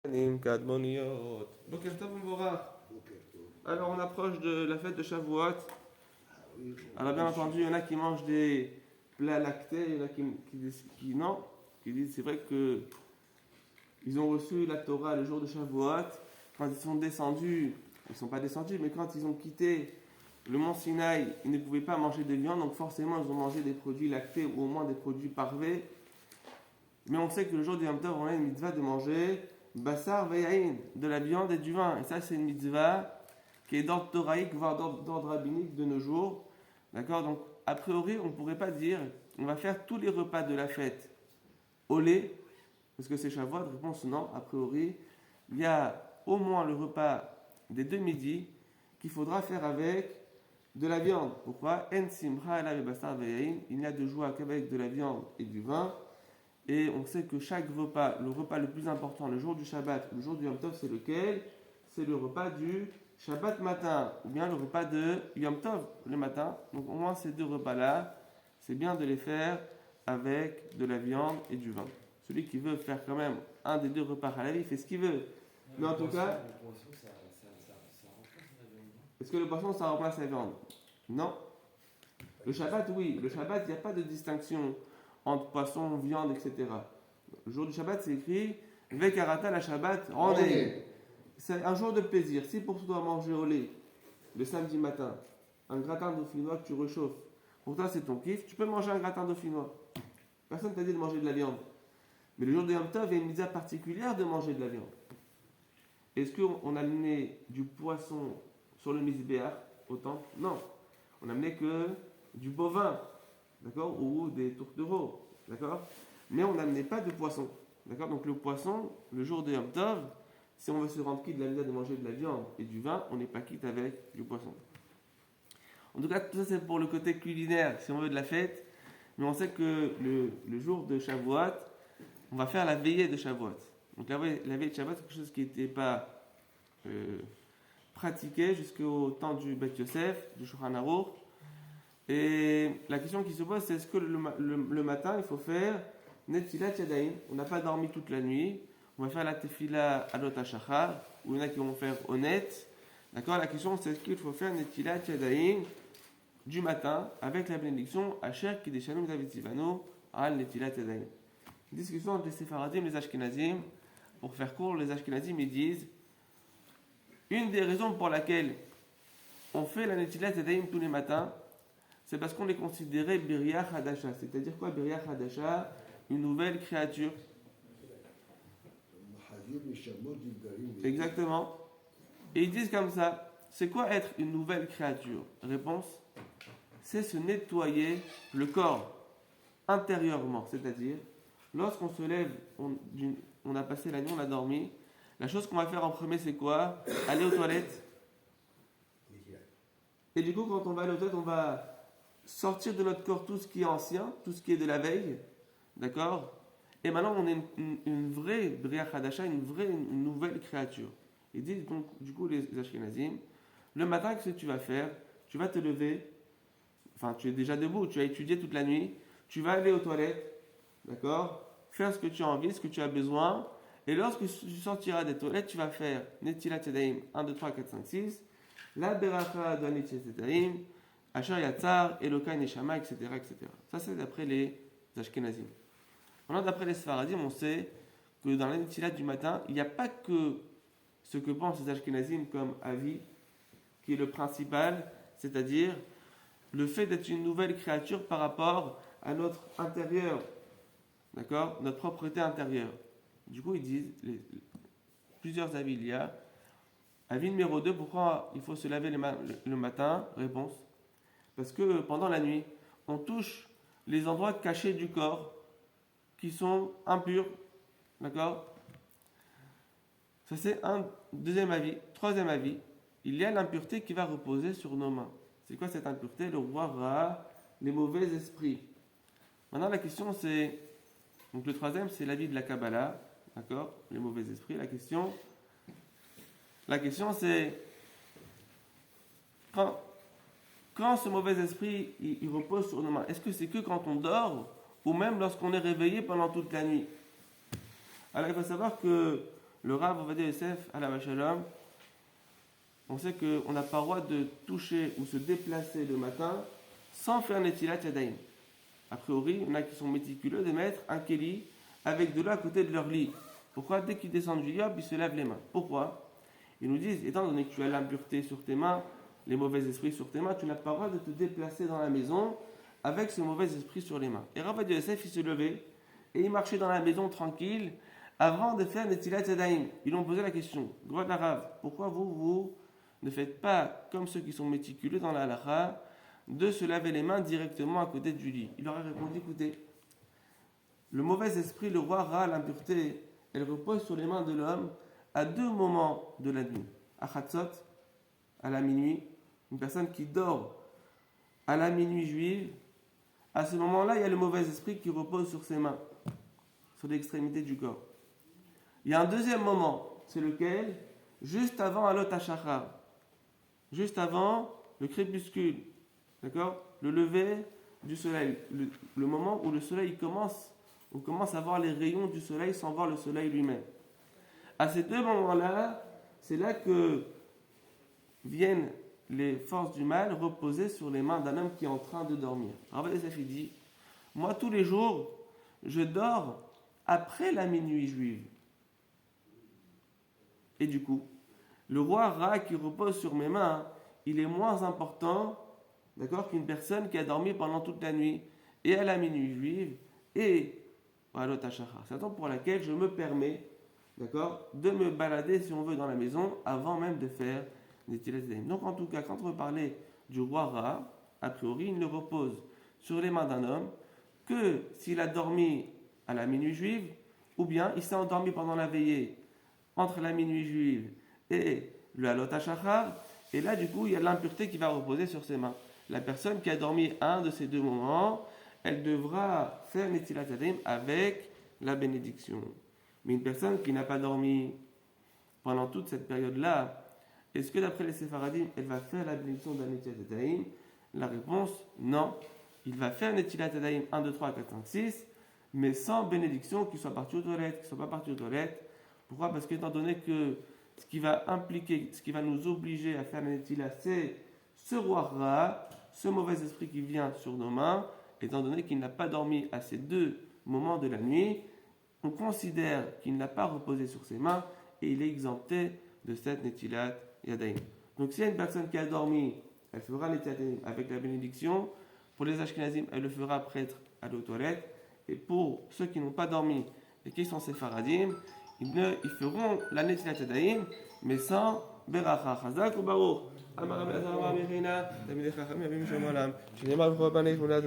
Boker Tov U'Mvorach. Alors on approche de la fête de Shavuot. Alors bien entendu, il y en a qui mangent des plats lactés, il y en a qui disent non, qui disent c'est vrai que ils ont reçu la Torah le jour de Shavuot. Quand ils sont descendus, ils ne sont pas descendus, mais quand ils ont quitté le mont Sinaï, ils ne pouvaient pas manger de viande, donc forcément ils ont mangé des produits lactés ou au moins des produits parvés. Mais on sait que le jour du Yom Tov, on a une mitzvah de manger Bassar Veyaïn, de la viande et du vin. Et ça, c'est une mitzvah qui est d'ordre thoraïque, voire d'ordre rabbinique de nos jours. D'accord? Donc, a priori, on ne pourrait pas dire on va faire tous les repas de la fête au lait, parce que c'est Shavuot. Réponse non, a priori. Il y a au moins le repas des deux midis qu'il faudra faire avec de la viande. Pourquoi? En simcha ela bassar veyaïn. Il n'y a de joie qu'avec de la viande et du vin. Et on sait que chaque repas, le repas le plus important, le jour du Shabbat, le jour du Yom Tov, c'est lequel? C'est le repas du Shabbat matin, ou bien le repas de Yom Tov le matin. Donc au moins ces deux repas-là, c'est bien de les faire avec de la viande et du vin. Celui qui veut faire quand même un des deux repas halal, il fait ce qu'il veut. Mais en tout cas, est-ce que le poisson, ça remplace la viande? Non. Le Shabbat, oui. Le Shabbat, il n'y a pas de distinction entre poisson, viande, etc. Le jour du Shabbat, c'est écrit Vekarata la Shabbat, rendez. C'est un jour de plaisir. Si pour toi manger au lait le samedi matin, un gratin dauphinois que tu réchauffes, pour toi c'est ton kiff, tu peux manger un gratin dauphinois. Personne ne t'a dit de manger de la viande. Mais le jour de Yom Tov, il y a une mitzvah particulière de manger de la viande. Est-ce qu'on a amené du poisson sur le misbéach au temple? Non. On a amené que du bovin, d'accord, ou des tourtereaux, d'accord, mais on n'amenait pas de poisson, d'accord. Donc le poisson, le jour de Yom Tov, si on veut se rendre quitte de la misère de manger de la viande et du vin, on n'est pas quitte avec du poisson. En tout cas, tout ça c'est pour le côté culinaire, si on veut de la fête, mais on sait que le jour de Shavuot, on va faire la veillée de Shavuot. Donc la veillée de Shavuot, c'est quelque chose qui n'était pas pratiqué jusqu'au temps du Beth Yosef, du Shulchan Aruch. Et la question qui se pose, c'est est-ce que le matin, il faut faire Netilat Yadayim? On n'a pas dormi toute la nuit. On va faire la Tefila Alot HaShachar, ou il y en a qui vont faire honnête. D'accord? La question, c'est est-ce qu'il faut faire Netilat Yadayim du matin avec la bénédiction Asher Kideshanim Zavitzivano al Netilat Yadayim. Discussion entre les Séfaradim et les Ashkenazim. Pour faire court, les Ashkenazim ils disent une des raisons pour laquelle on fait la Netilat Yadayim tous les matins, c'est parce qu'on les considérait Biriach Hadasha. C'est-à-dire quoi Biriach Hadasha? Une nouvelle créature. Exactement. Et ils disent comme ça, c'est quoi être une nouvelle créature? Réponse, c'est se nettoyer le corps intérieurement. C'est-à-dire, lorsqu'on se lève, on a passé la nuit, on a dormi, la chose qu'on va faire en premier, c'est quoi? Aller aux toilettes. Et du coup, quand on va aller aux toilettes, on va sortir de notre corps tout ce qui est ancien, tout ce qui est de la veille, d'accord? Et maintenant, on est une vraie Bria Hadasha, une nouvelle créature. Ils disent donc, du coup, les Ashkenazim, le matin, qu'est-ce que tu vas faire? Tu vas te lever, enfin, tu es déjà debout, tu as étudié toute la nuit, tu vas aller aux toilettes, d'accord? Faire ce que tu as envie, ce que tu as besoin, et lorsque tu sortiras des toilettes, tu vas faire Netilat Yadayim 1, 2, 3, 4, 5, 6, la Beracha de Netilat Yadayim, Asher Yatzar, Elokai Neshama, etc., etc. Ça, c'est d'après les Ashkenazim. Maintenant, d'après les Sfaradim, on sait que dans la Netilat du matin, il n'y a pas que ce que pensent les Ashkenazim comme avis, qui est le principal, c'est-à-dire le fait d'être une nouvelle créature par rapport à notre intérieur, d'accord, notre propreté intérieure. Du coup, ils disent, plusieurs avis il y a. Avis numéro 2, pourquoi il faut se laver le matin? Réponse, parce que pendant la nuit, on touche les endroits cachés du corps qui sont impurs. D'accord? Ça, c'est un deuxième avis. Troisième avis, il y a l'impureté qui va reposer sur nos mains. C'est quoi cette impureté? Le roi Ra, les mauvais esprits. Maintenant, la question, c'est. Donc, le troisième, c'est l'avis de la Kabbalah. D'accord? Les mauvais esprits. La question, c'est. Quand ce mauvais esprit il repose sur nos mains, est-ce que c'est que quand on dort ou même lorsqu'on est réveillé pendant toute la nuit? Alors il faut savoir que le Rav Ovadia Yosef, Alav Shalom, on sait qu'on n'a pas le droit de toucher ou se déplacer le matin sans faire Netilat Yadayim. A priori, il y en a qui sont méticuleux de mettre un kéli avec de l'eau à côté de leur lit. Pourquoi? Dès qu'ils descendent du yab, ils se lavent les mains. Pourquoi? Ils nous disent, étant donné que tu as l'impureté sur tes mains, les mauvais esprits sur tes mains, tu n'as pas le droit de te déplacer dans la maison avec ce mauvais esprit sur les mains. Et Rav Ovadia Yosef, il se levait et il marchait dans la maison tranquille avant de faire Netilat Yadayim. Ils lui ont posé la question, Grand Arabe, pourquoi vous ne faites pas comme ceux qui sont méticuleux dans la halakha de se laver les mains directement à côté du lit? Il leur a répondu, écoutez, le mauvais esprit, le roi Ra, l'impureté, elle repose sur les mains de l'homme à deux moments de la nuit. À Chatzot, à la minuit, une personne qui dort à la minuit juive, à ce moment-là, il y a le mauvais esprit qui repose sur ses mains, sur l'extrémité du corps. Il y a un deuxième moment, c'est lequel? Juste avant Alot HaShachar, juste avant le crépuscule, d'accord? Le lever du soleil, le moment où le soleil on commence à voir les rayons du soleil sans voir le soleil lui-même. À ces deux moments-là, c'est là que viennent les forces du mal reposer sur les mains d'un homme qui est en train de dormir. Rav Yosef dit, moi tous les jours, je dors après la minuit juive. Et du coup, le roi Ra qui repose sur mes mains, il est moins important, d'accord, qu'une personne qui a dormi pendant toute la nuit et à la minuit juive et à l'Ot HaShachar. C'est la raison pour laquelle je me permets, d'accord, de me balader si on veut dans la maison avant même de faire des Netilat Yadayim. Donc en tout cas, quand on veut parler du roi Ra, a priori, il ne repose sur les mains d'un homme que s'il a dormi à la minuit juive ou bien il s'est endormi pendant la veillée entre la minuit juive et le Alot HaShachar, et là du coup il y a l'impureté qui va reposer sur ses mains. La personne qui a dormi un de ces deux moments, elle devra faire Netilat Yadayim avec la bénédiction. Mais une personne qui n'a pas dormi pendant toute cette période-là, est-ce que d'après les Séfaradim, elle va faire la bénédiction d'un Netilat Yadayim? La réponse, non. Il va faire Netilat Yadayim 1, 2, 3, 4, 5, 6, mais sans bénédiction, qu'il soit parti aux toilettes, qu'il ne soit pas parti aux toilettes. Pourquoi? Parce qu'étant donné que ce qui va impliquer, ce qui va nous obliger à faire la Netilat, c'est ce roi Ra, ce mauvais esprit qui vient sur nos mains, étant donné qu'il n'a pas dormi à ces deux moments de la nuit, on considère qu'il n'a pas reposé sur ses mains et il est exempté de cette Netilat Yadayim. Donc s'il y a une personne qui a dormi, elle fera Netilat Yadayim avec la bénédiction. Pour les Ashkenazim, elle le fera après être allée aux toilettes. Et pour ceux qui n'ont pas dormi et qui sont Séfaradim, ils feront la Netilat Yadayim, mais sans Beracha. Chazak ou Baruch. אמר רבי אלעזר אמר רבי חנינא תלמידי חכמים רבים משלום העולם שנאמר בכל פניך מול ה'